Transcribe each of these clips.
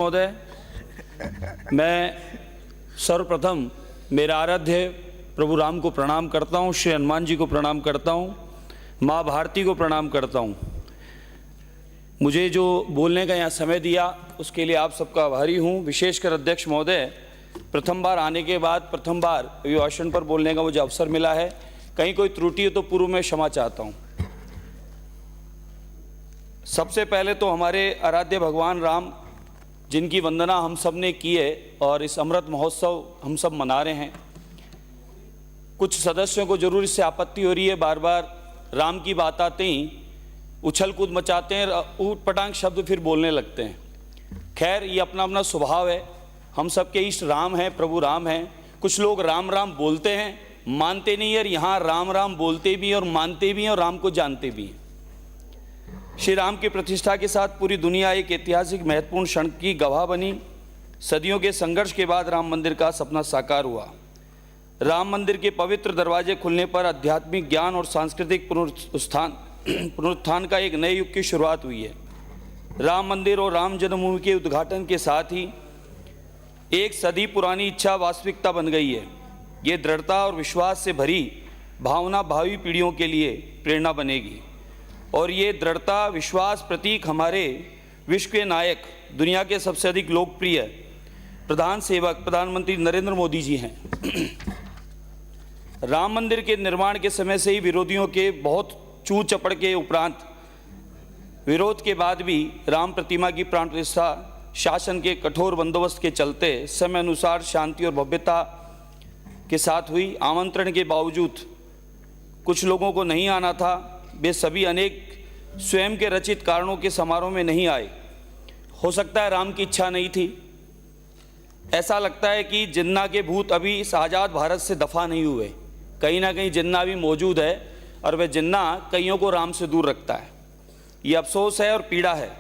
महोदय, मैं सर्वप्रथम मेरे आराध्य प्रभु राम को प्रणाम करता हूँ, श्री हनुमान जी को प्रणाम करता हूँ, माँ भारती को प्रणाम करता हूँ। मुझे जो बोलने का यहाँ समय दिया उसके लिए आप सबका आभारी हूँ। विशेषकर अध्यक्ष महोदय, प्रथम बार आने के बाद प्रथम बार अभिभाषण पर बोलने का मुझे अवसर मिला है। कहीं कोई त्रुटि हो तो पूर्व में क्षमा चाहता हूँ। सबसे पहले तो हमारे आराध्य भगवान राम, जिनकी वंदना हम सब ने की है और इस अमृत महोत्सव हम सब मना रहे हैं। कुछ सदस्यों को जरूर इससे आपत्ति हो रही है, बार बार राम की बात आते ही उछल कूद मचाते हैं, ऊट पटांग शब्द फिर बोलने लगते हैं। खैर, ये अपना अपना स्वभाव है। हम सब के इष्ट राम हैं, प्रभु राम हैं। कुछ लोग राम राम बोलते हैं, मानते नहीं, और यहाँ राम राम बोलते भी और मानते भी हैं और राम को जानते भी हैं। श्री राम की प्रतिष्ठा के साथ पूरी दुनिया एक ऐतिहासिक महत्वपूर्ण क्षण की गवाह बनी। सदियों के संघर्ष के बाद राम मंदिर का सपना साकार हुआ। राम मंदिर के पवित्र दरवाजे खुलने पर आध्यात्मिक ज्ञान और सांस्कृतिक पुनरुत्थान का एक नए युग की शुरुआत हुई है। राम मंदिर और राम जन्मभूमि के उद्घाटन के साथ ही एक सदी पुरानी इच्छा वास्तविकता बन गई है। ये दृढ़ता और विश्वास से भरी भावना भावी पीढ़ियों के लिए प्रेरणा बनेगी और ये दृढ़ता विश्वास प्रतीक हमारे विश्व के नायक, दुनिया के सबसे अधिक लोकप्रिय प्रधान सेवक प्रधानमंत्री नरेंद्र मोदी जी हैं। राम मंदिर के निर्माण के समय से ही विरोधियों के बहुत चूँ चपड़ के उपरांत विरोध के बाद भी राम प्रतिमा की प्राण प्रतिष्ठा शासन के कठोर बंदोबस्त के चलते समय अनुसार शांति और भव्यता के साथ हुई। आमंत्रण के बावजूद कुछ लोगों को नहीं आना था। वे सभी अनेक स्वयं के रचित कारणों के समारोह में नहीं आए। हो सकता है राम की इच्छा नहीं थी। ऐसा लगता है कि जिन्ना के भूत अभी इस आज़ाद भारत से दफा नहीं हुए। कहीं ना कहीं जिन्ना भी मौजूद है और वह जिन्ना कईयों को राम से दूर रखता है। ये अफसोस है और पीड़ा है।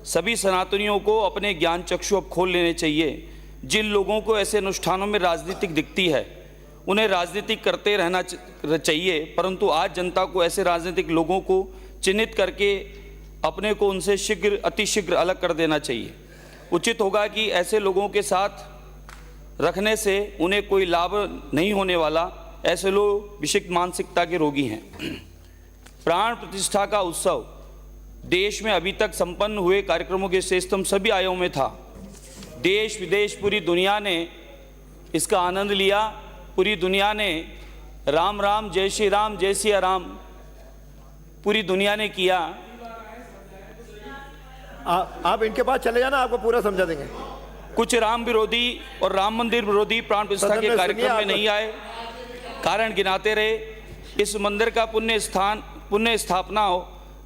सभी सनातनियों को अपने ज्ञान चक्षु अब खोल लेने चाहिए। जिन लोगों को ऐसे अनुष्ठानों में राजनीतिक दिखती है उन्हें राजनीतिक करते रहना चाहिए, परंतु आज जनता को ऐसे राजनीतिक लोगों को चिन्हित करके अपने को उनसे अतिशीघ्र अलग कर देना चाहिए। उचित होगा कि ऐसे लोगों के साथ रखने से उन्हें कोई लाभ नहीं होने वाला। ऐसे लोग विशिष्ट मानसिकता के रोगी हैं। प्राण प्रतिष्ठा का उत्सव देश में अभी तक संपन्न हुए कार्यक्रमों के श्रेष्ठतम सभी आयों में था। देश विदेश पूरी दुनिया ने इसका आनंद लिया। पूरी दुनिया ने राम राम जय श्री राम जय सिया राम पूरी दुनिया ने किया। आप इनके पास चले जाना, आपको पूरा समझा देंगे। कुछ राम विरोधी और राम मंदिर विरोधी प्राण प्रतिष्ठा के कार्यक्रम में नहीं आए, कारण गिनाते रहे। इस मंदिर का पुण्य स्थापना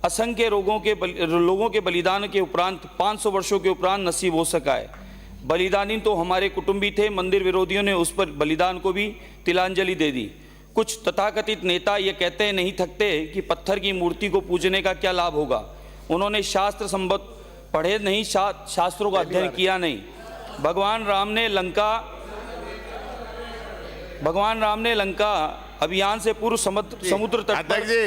असंख्य लोगों के बलिदान के उपरांत 500 वर्षों के उपरांत नसीब हो सका है। बलिदानी तो हमारे कुटुंबी थे। मंदिर विरोधियों ने उस पर बलिदान को भी तिलांजलि दे दी। कुछ तथाकथित नेता ये कहते नहीं थकते कि पत्थर की मूर्ति को पूजने का क्या लाभ होगा। उन्होंने शास्त्र संबद्ध पढ़े नहीं, शास्त्रों का अध्ययन किया नहीं। भगवान राम ने लंका अभियान से पूर्व समुद्र तट अध्यक्ष जी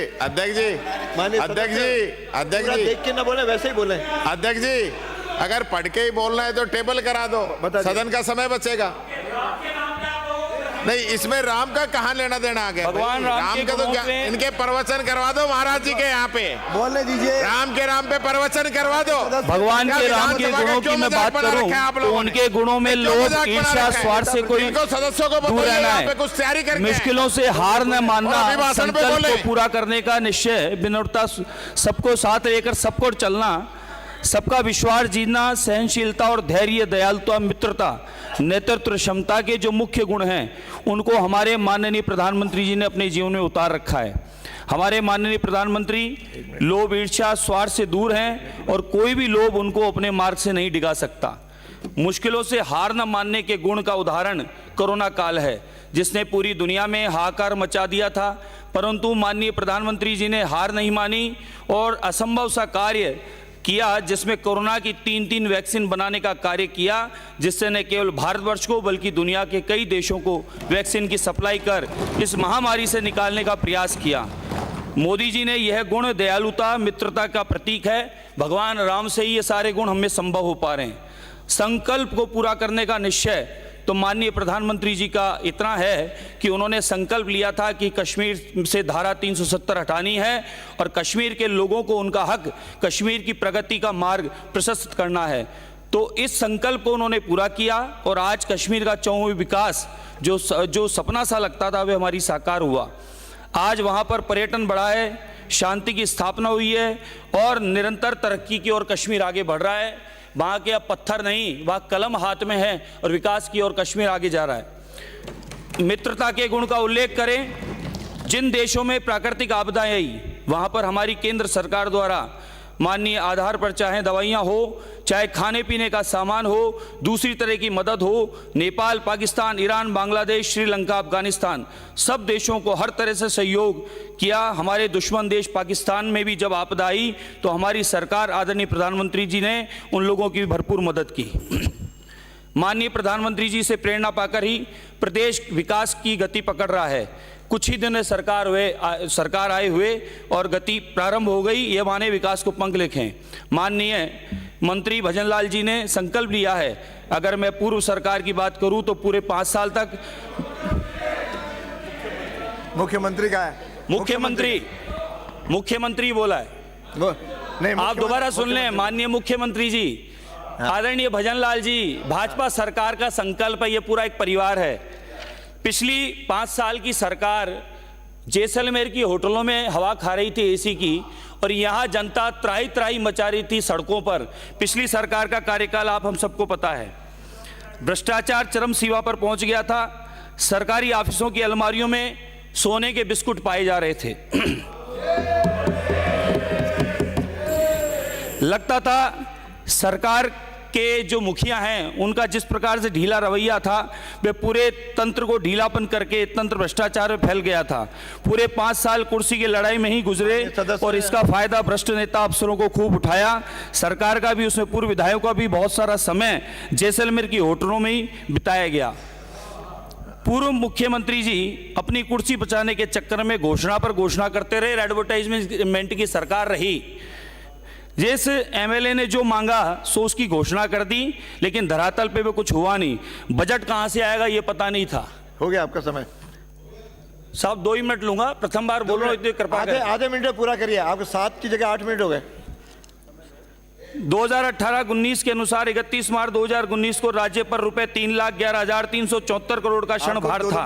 देख के ना बोले, वैसे ही बोले। अध्यक्ष जी, अगर पढ़ के ही बोलना है तो टेबल करा दो, सदन का समय बचेगा। नहीं, इसमें राम का कहाँ लेना देना आ गया? भगवान राम का तो इनके प्रवचन करवा दो महाराज जी के यहाँ पे, बोलने दीजिए। राम पे प्रवचन करवा दो। भगवान के राम के गुणों की मैं बात करूं तो उनके गुणों में लोभ, ईर्ष्या, स्वार्थ से कोई सदस्यों को दूर रहना है। कुछ तैयारी करके मुश्किलों से हार न मानना, संकल्प को पूरा करने का निश्चय, विनम्रता, सबको साथ लेकर सबको चलना, सबका विश्वास जीतना, सहनशीलता और धैर्य, दयालुता, मित्रता, नेतृत्व क्षमता के जो मुख्य गुण हैं उनको हमारे माननीय प्रधानमंत्री जी ने अपने जीवन में उतार रखा है। हमारे माननीय प्रधानमंत्री लोभ, ईर्ष्या, स्वार्थ से दूर हैं और कोई भी लोभ उनको अपने मार्ग से नहीं डिगा सकता। मुश्किलों से हार न मानने के गुण का उदाहरण कोरोना काल है, जिसने पूरी दुनिया में हाहाकार मचा दिया था, परंतु माननीय प्रधानमंत्री जी ने हार नहीं मानी और असंभव सा कार्य किया, जिसमें कोरोना की 3 वैक्सीन बनाने का कार्य किया, जिससे न केवल भारतवर्ष को बल्कि दुनिया के कई देशों को वैक्सीन की सप्लाई कर इस महामारी से निकालने का प्रयास किया। मोदी जी ने यह गुण दयालुता, मित्रता का प्रतीक है। भगवान राम से ही ये सारे गुण हमें संभव हो पा रहे हैं। संकल्प को पूरा करने का निश्चय तो माननीय प्रधानमंत्री जी का इतना है कि उन्होंने संकल्प लिया था कि कश्मीर से धारा 370 हटानी है और कश्मीर के लोगों को उनका हक, कश्मीर की प्रगति का मार्ग प्रशस्त करना है। तो इस संकल्प को उन्होंने पूरा किया और आज कश्मीर का चौमुखी विकास जो सपना सा लगता था वह हमारी साकार हुआ। आज वहाँ पर पर्यटन बढ़ा है, शांति की स्थापना हुई है और निरंतर तरक्की की ओर कश्मीर आगे बढ़ रहा है। वहाँ के अब पत्थर नहीं, वहाँ कलम हाथ में है और विकास की ओर कश्मीर आगे जा रहा है। मित्रता के गुण का उल्लेख करें, जिन देशों में प्राकृतिक आपदाएं आई वहाँ पर हमारी केंद्र सरकार द्वारा माननीय आधार पर चाहे दवाइयाँ हो, चाहे खाने पीने का सामान हो, दूसरी तरह की मदद हो, नेपाल, पाकिस्तान, ईरान, बांग्लादेश, श्रीलंका, अफगानिस्तान सब देशों को हर तरह से सहयोग किया। हमारे दुश्मन देश पाकिस्तान में भी जब आपदा आई तो हमारी सरकार आदरणीय प्रधानमंत्री जी ने उन लोगों की भरपूर मदद की। माननीय प्रधानमंत्री जी से प्रेरणा पाकर ही प्रदेश विकास की गति पकड़ रहा है। कुछ ही दिन में सरकार आए हुए और गति प्रारंभ हो गई, ये माने विकास को पंख लिखें। माननीय मंत्री भजनलाल जी ने संकल्प लिया है, अगर मैं पूर्व सरकार की बात करूं तो पूरे 5 साल तक मुख्यमंत्री का है, मुख्यमंत्री बोला है नहीं, आप दोबारा सुन लें। माननीय मुख्यमंत्री जी, आदरणीय भजनलाल जी, भाजपा सरकार का संकल्प है, ये पूरा एक परिवार है। पिछली 5 साल की सरकार जैसलमेर की होटलों में हवा खा रही थी एसी की और यहाँ जनता त्राही त्राही मचा रही थी सड़कों पर। पिछली सरकार का कार्यकाल आप हम सबको पता है। भ्रष्टाचार चरम सीमा पर पहुंच गया था। सरकारी ऑफिसों की अलमारियों में सोने के बिस्कुट पाए जा रहे थे। लगता था सरकार के जो मुखिया हैं उनका जिस प्रकार से ढीला रवैया था वे पूरे तंत्र को ढीलापन करके तंत्र भ्रष्टाचार में फैल गया था। पूरे 5 साल कुर्सी की लड़ाई में ही गुजरे और इसका फायदा भ्रष्ट नेता अफसरों को खूब उठाया। सरकार का भी, उसमें पूर्व विधायकों का भी बहुत सारा समय जैसलमेर की होटलों में ही बिताया गया। पूर्व मुख्यमंत्री जी अपनी कुर्सी बचाने के चक्कर में घोषणा पर घोषणा करते रहे। एडवर्टाइजमेंट की सरकार रही। जिस एमएलए ने जो मांगा सो उसकी घोषणा कर दी, लेकिन धरातल पे भी कुछ हुआ नहीं। बजट कहां से आएगा ये पता नहीं था। हो गया आपका समय साहब, 2 ही मिनट लूंगा, प्रथम बार बोल रहा हूं, इतनी कृपा करें। आधे मिनट में पूरा करिए। आपके 7 की जगह 8 मिनट हो गए। 2018-19 के अनुसार 31 मार्च 2019 को राज्य पर रुपए 3,11,374 करोड़ का ऋण भार था।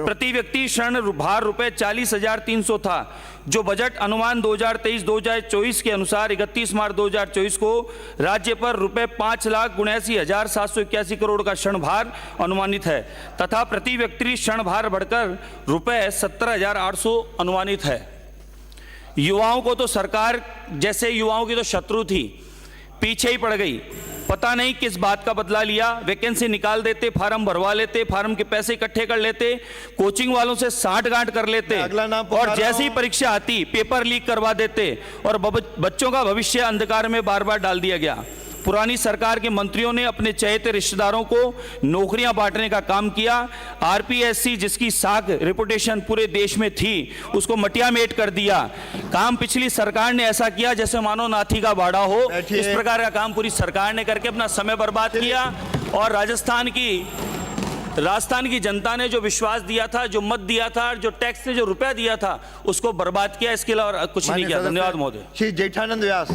प्रति व्यक्ति ऋण भार रुपए 40,300 था। जो बजट अनुमान 2023-2024 के अनुसार 31 मार्च 2024 को राज्य पर रुपए 5,79,781 करोड़ का ऋण भार अनुमानित है तथा प्रति व्यक्ति ऋण भार बढ़कर रुपए 17,800 अनुमानित है। युवाओं को तो सरकार जैसे युवाओं की तो शत्रु थी, पीछे ही पड़ गई। पता नहीं किस बात का बदला लिया। वैकेंसी निकाल देते, फार्म भरवा लेते, फार्म के पैसे इकट्ठे कर लेते, कोचिंग वालों से साठगांठ कर लेते और जैसी परीक्षा आती पेपर लीक करवा देते और बच्चों का भविष्य अंधकार में बार बार डाल दिया गया। पुरानी सरकार के मंत्रियों ने अपने चहेते रिश्तेदारों को नौकरियां बांटने का काम किया। आरपीएससी जिसकी साख रेपुटेशन पूरे देश में थी उसको मटियामेट कर दिया। काम पिछली सरकार ने ऐसा किया जैसे मानो नाथी का बाड़ा हो। इस प्रकार का काम पूरी सरकार ने करके अपना समय बर्बाद किया और राजस्थान की जनता ने जो विश्वास दिया था, जो मत दिया था, जो टैक्स ने जो रुपया दिया था उसको बर्बाद किया। इसके अलावा कुछ नहीं किया। धन्यवाद महोदय। श्री जेठानंद व्यास।